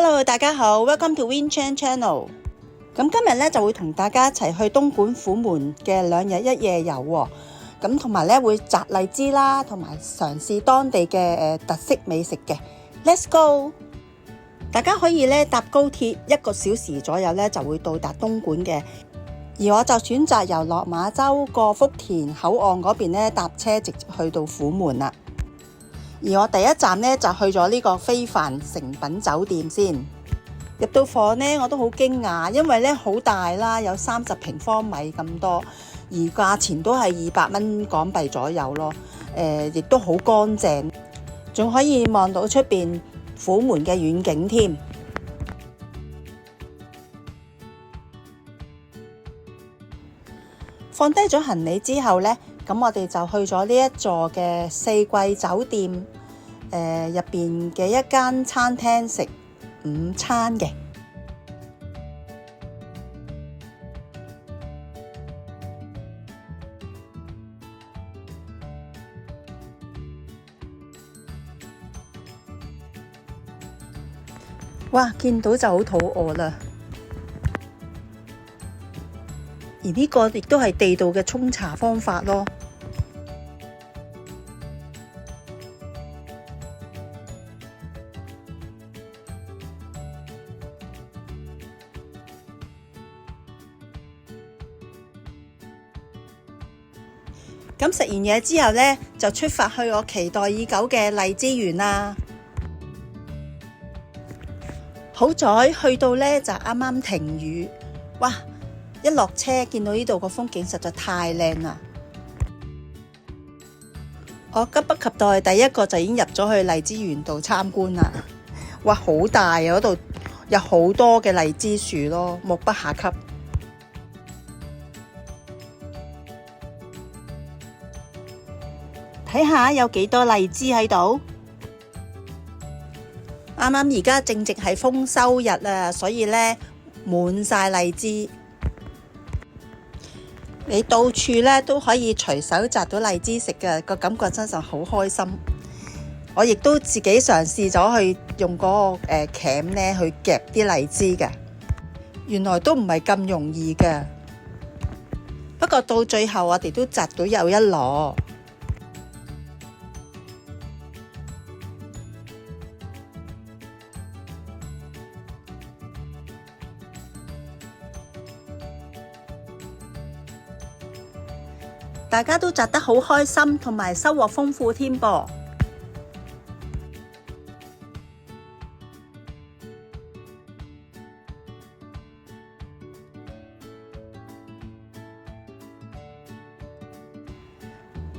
Hello， 大家好 ，Welcome to Win Chan Channel。咁今日咧就會同大家一齊去東莞虎門嘅2日1夜遊喎。咁同埋咧會摘荔枝啦，同埋嘗試當地嘅特色美食嘅。Let's go！ 大家可以咧搭高鐵1個小時左右咧就會到達東莞嘅。而我就選擇由落馬洲過福田口岸嗰邊咧搭車直接去到虎門啦。而我第一站呢，就去咗呢個非凡誠品酒店先。入到房呢，我都好驚訝，因為呢好大啦，有30平方米咁多，而價錢都係200蚊港幣左右咯。亦都好乾淨，仲可以望到出邊虎門嘅遠景添。放低咗行李之後呢，咁我哋就去咗呢一座嘅四季酒店，入邊嘅一間餐廳食午餐嘅。哇！見到就好肚餓啦。而呢個亦都係地道嘅沖茶方法咯。咁食完嘢之後呢，就出發去我期待已久嘅荔枝園啦。好在去到呢，就啱啱停雨，哇！一落車見到呢度個風景實在太靚啦！我急不及待第一個就已經入咗去荔枝園度參觀啦。哇，好大啊！嗰度有好多嘅荔枝樹咯，目不暇給。睇下有幾多荔枝喺度。啱啱而家正值係豐收日啊，所以呢，滿晒荔枝。你到處咧都可以隨手摘到荔枝食嘅，個感覺真係好開心。我亦都自己嘗試咗去用嗰個鉗咧去夾啲荔枝嘅，原來都唔係咁容易嘅。不過到最後我哋都摘到有一籮。大家都摘得好開心，同埋收穫豐富添噃。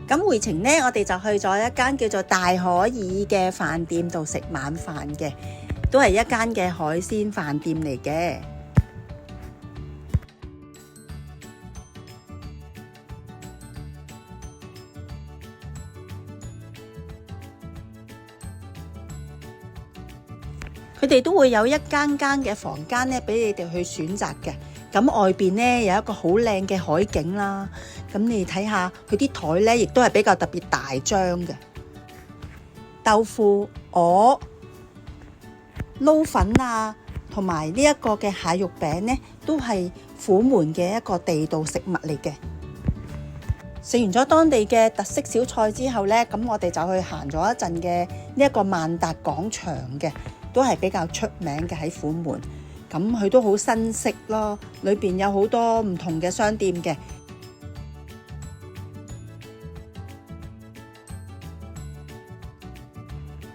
咁回程呢，我哋就去咗一間叫做大可爾嘅飯店度食晚飯嘅，都係一間嘅海鮮飯店嚟嘅。佢哋都會有一間嘅房間咧，俾你哋去選擇嘅。咁外邊咧有一個好靚嘅海景啦。咁你睇下佢啲台咧，亦都係比較特別大張嘅。豆腐、鵝、撈粉啊，同埋呢一個嘅蟹肉餅咧，都係虎門嘅一個地道食物嚟嘅。食完咗當地嘅特色小菜之後咧，咁我哋就去行咗一陣嘅呢一個萬達廣場嘅。都係比較出名嘅喺虎門，咁佢都好新式咯，裏邊有好多唔同嘅商店嘅。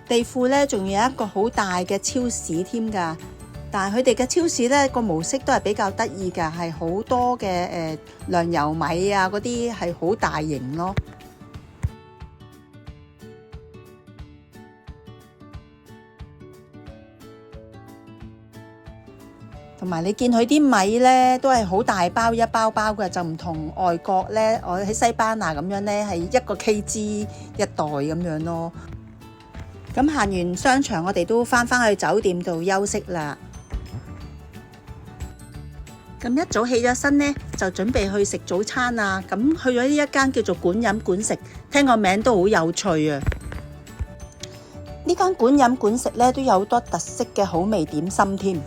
地庫呢，仲有一個好大嘅超市添㗎，但係佢哋嘅超市呢個模式都係比較得意㗎，係好多嘅糧油米啊嗰啲係好大型咯。同埋你見佢啲米呢都係好大包一包包嘅，就唔同外國呢，我喺西班牙咁樣呢係1個 kg 一袋咁樣咯。咁行完商場，我哋都返去酒店度休息啦。咁一早起咗身呢，就準備去食早餐啊！咁去咗呢一間叫做館飲館食，聽個名都好有趣啊！呢間館飲館食咧都有好多特色嘅好味點心添。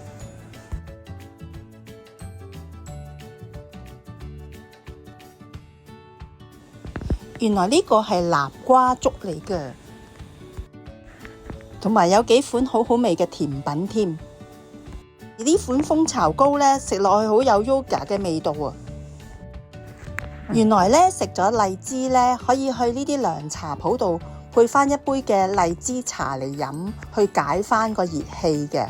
原來呢個係南瓜粥嚟嘅，同埋有幾款好好味嘅甜品添。而呢款蜂巢糕咧，食落去好有 yoga 嘅味道啊！原來咧食咗荔枝咧，可以去呢啲涼茶鋪度配翻一杯嘅荔枝茶嚟飲，去解翻個熱氣嘅。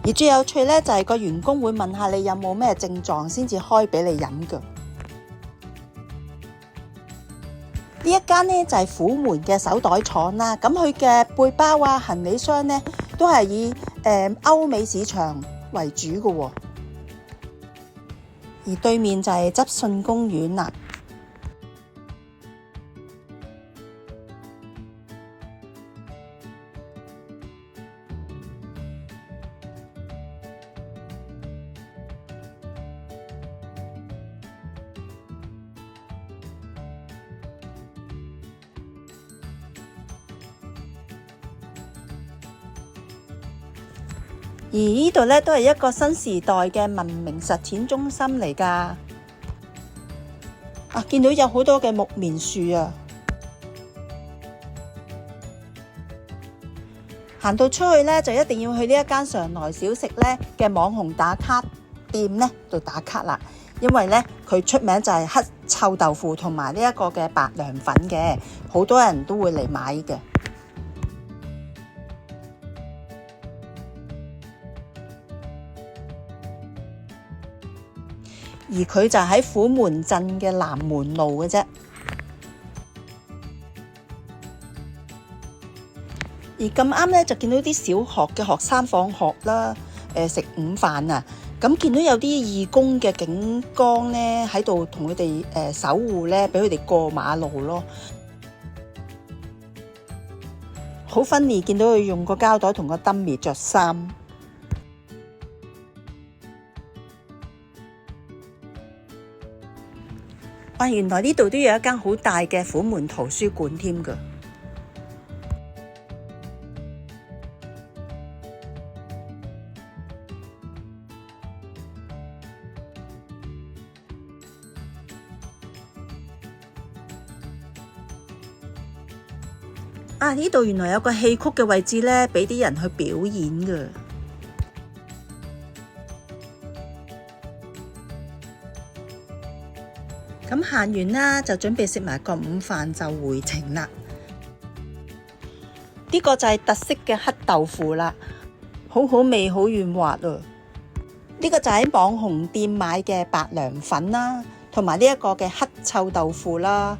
而最有趣咧就係個員工會問下你有冇咩症狀先至開俾你飲㗎。呢一間呢就係虎門嘅手袋廠啦，咁佢嘅背包啊、行李箱呢都係以歐美市場為主嘅喎。而對面就係執信公園啦。而呢度咧都係一個新時代嘅文明實踐中心嚟㗎。見到有好多嘅木棉樹啊！行到出去咧，就一定要去呢一間常來小食咧嘅網紅打卡店咧度打卡啦。因為咧佢出名就係黑臭豆腐同埋呢一個嘅白涼粉嘅，好多人都會嚟買嘅。而佢就喺虎門鎮嘅南門路嘅啫。而咁啱咧，就見到啲小學嘅學生放學啦，食午飯啊。咁見到有啲義工嘅警崗咧喺度同佢哋守護咧，俾佢哋過馬路咯。好分裂，見到佢用個膠袋同個燈着衫。原來呢度都有一間好大嘅虎門圖書館添㗎。呢度原來有個戲曲嘅位置咧，俾啲人去表演㗎。咁行完啦，就準備食埋個午飯就回程啦。呢個就係特色嘅黑豆腐啦，好好味，好軟滑啊！呢個就喺網紅店買嘅白涼粉啦，同埋呢一個嘅黑臭豆腐啦。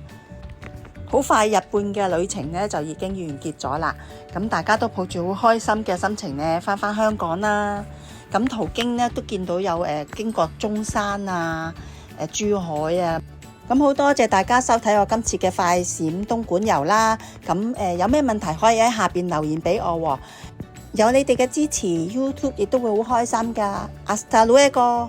好快日本嘅旅程呢就已經完結咗啦。咁大家都抱住好開心嘅心情呢返香港啦。咁途經呢都見到有經過中山啊、珠海啊。咁好多謝大家收睇我今次嘅快閃東莞遊啦。咁有咩問題可以喺下邊留言俾我喎。有你哋嘅支持，YouTube 亦都會好開心㗎。Hasta luego。